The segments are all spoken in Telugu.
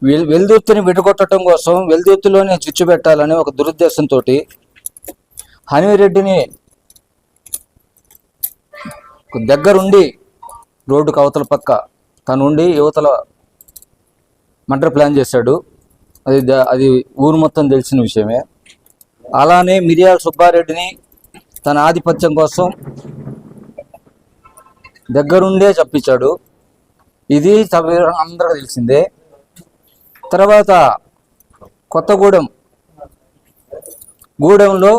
వెల్దుర్తిని విడగొట్టడం కోసం వెల్దుర్తిలోనే చిచ్చు పెట్టాలని ఒక దురుద్దేశంతో హనీరెడ్డిని దగ్గరుండి రోడ్డుకు అవతల పక్క తనుండి యువతల మర్డర్ ప్లాన్ చేశాడు. అది ఊరు మొత్తం తెలిసిన విషయమే. అలానే మిరియాల సుబ్బారెడ్డిని తన ఆధిపత్యం కోసం దగ్గరుండే చంపించాడు. ఇది అందరికీ తెలిసిందే. తర్వాత గూడెంలో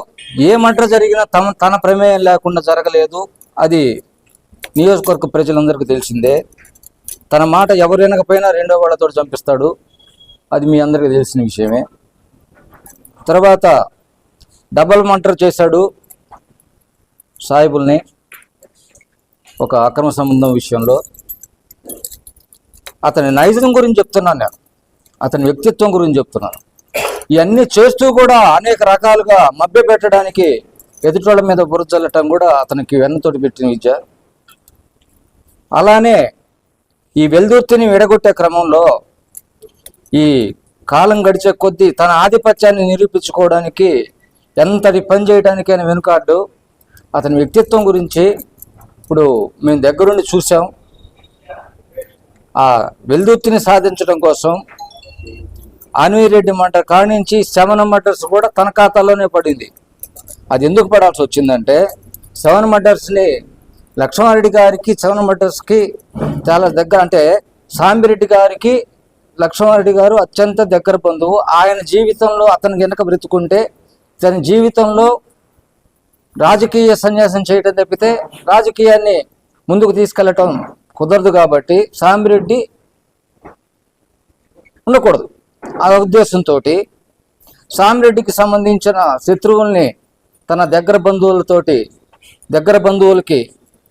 ఏ మర్డర్ జరిగినా తన ప్రమేయం లేకుండా జరగలేదు. అది నియోజకవర్గ ప్రజలందరికీ తెలిసిందే. తన మాట ఎవరు వినకపోయినా రెండో వాళ్ళతో చంపిస్తాడు. అది మీ అందరికీ తెలిసిన విషయమే. తర్వాత డబల్ మర్డర్ చేశాడు సాయిబుల్ని ఒక అక్రమ సంబంధం విషయంలో. అతని నైజం గురించి చెప్తున్నాను నేను, అతని వ్యక్తిత్వం గురించి చెప్తున్నాను. ఇవన్నీ చేస్తూ కూడా అనేక రకాలుగా మభ్య పెట్టడానికి ఎదుటోళ్ళ మీద బురజల్లటం కూడా అతనికి వెన్నతోటి పెట్టిన విద్య. అలానే ఈ వెల్దుర్తిని విడగొట్టే క్రమంలో ఈ కాలం గడిచే కొద్దీ తన ఆధిపత్యాన్ని నిరూపించుకోవడానికి ఎంతటి పని చేయడానికైనా వెనుకాడ్డు. అతని వ్యక్తిత్వం గురించి ఇప్పుడు మేము దగ్గరుండి చూసాం. ఆ వెల్దుర్తిని సాధించడం కోసం అన్వీరెడ్డి మర్డర్ కానించి 7 మర్డర్స్ కూడా తన ఖాతాలోనే పడింది. అది ఎందుకు పడాల్సి వచ్చిందంటే 7 మర్డర్స్ని లక్ష్మారెడ్డి గారికి 7 మర్డర్స్కి చాలా దగ్గర. అంటే సాంబిరెడ్డి గారికి లక్ష్మారెడ్డి గారు అత్యంత దగ్గర బంధువు. ఆయన జీవితంలో అతను వెనక బ్రతుకుంటే తన జీవితంలో రాజకీయ సన్యాసం చేయటం తప్పితే రాజకీయాన్ని ముందుకు తీసుకెళ్లటం కుదరదు. కాబట్టి సాంబిరెడ్డి ఉండకూడదు. ఆ ఉద్దేశంతో సాంబిరెడ్డికి సంబంధించిన శత్రువుల్ని తన దగ్గర బంధువులకి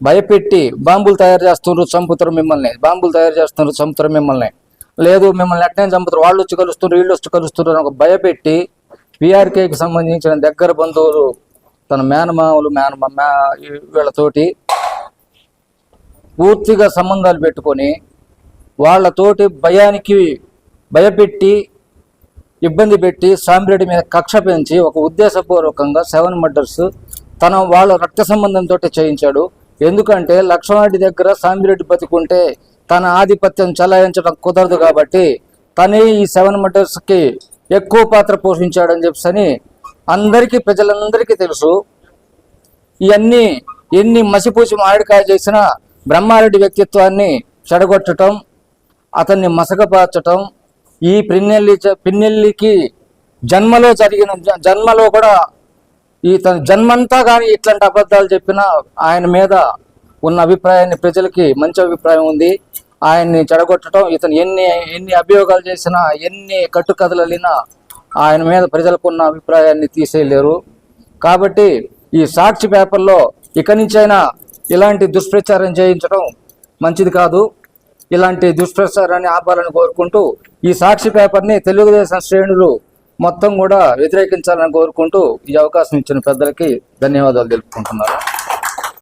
భయపెట్టి బాంబులు తయారు చేస్తున్నారు, చంపుతారు మిమ్మల్ని, లేదు మిమ్మల్ని ఎట్నే చంపుతారు, వాళ్ళు వచ్చి కలుస్తున్నారు, వీళ్ళు వచ్చి కలుస్తున్నారు అని భయపెట్టి పిఆర్కేకి సంబంధించిన దగ్గర బంధువులు తన మేనమామలు వీళ్ళతోటి పూర్తిగా సంబంధాలు పెట్టుకొని వాళ్ళతోటి భయపెట్టి ఇబ్బంది పెట్టి సాంబిరెడ్డి మీద కక్ష పెంచి ఒక ఉద్దేశపూర్వకంగా 7 మర్డర్స్ వాళ్ళ రక్త సంబంధంతో చేయించాడు. ఎందుకంటే లక్ష్మారెడ్డి దగ్గర సాంబిరెడ్డి బతికుంటే తన ఆధిపత్యం చలాయించడం కుదరదు. కాబట్టి తనే ఈ 7 మర్డర్స్కి ఎక్కువ పాత్ర పోషించాడని చెప్పని ప్రజలందరికీ తెలుసు. ఇవన్నీ ఎన్ని మసిపూసి మామిడికాయ చేసినా బ్రహ్మారెడ్డి వ్యక్తిత్వాన్ని చెడగొట్టడం, అతన్ని మసకపార్చటం, ఈ పిన్నెల్లికి జన్మలో కూడా తన జన్మంతా కానీ ఇట్లాంటి అబద్ధాలు చెప్పినా ఆయన మీద ఉన్న అభిప్రాయాన్ని ప్రజలకి మంచి అభిప్రాయం ఉంది. ఆయన్ని చెడగొట్టడం, ఇతను ఎన్ని అభియోగాలు చేసినా ఎన్ని కట్టుకథలు వెళ్ళినా ఆయన మీద ప్రజలకున్న అభిప్రాయాన్ని తీసేయలేరు. కాబట్టి ఈ సాక్షి పేపర్లో ఇక నుంచైనా ఇలాంటి దుష్ప్రచారం చేయించడం మంచిది కాదు. ఇలాంటి దుష్ప్రచారాన్ని ఆపాలని కోరుకుంటూ ఈ సాక్షి పేపర్ని తెలుగుదేశం శ్రేణులు మొత్తం కూడా వ్యతిరేకించాలని కోరుకుంటూ ఈ అవకాశం ఇచ్చిన పెద్దలకి ధన్యవాదాలు తెలుపుకుంటున్నాను.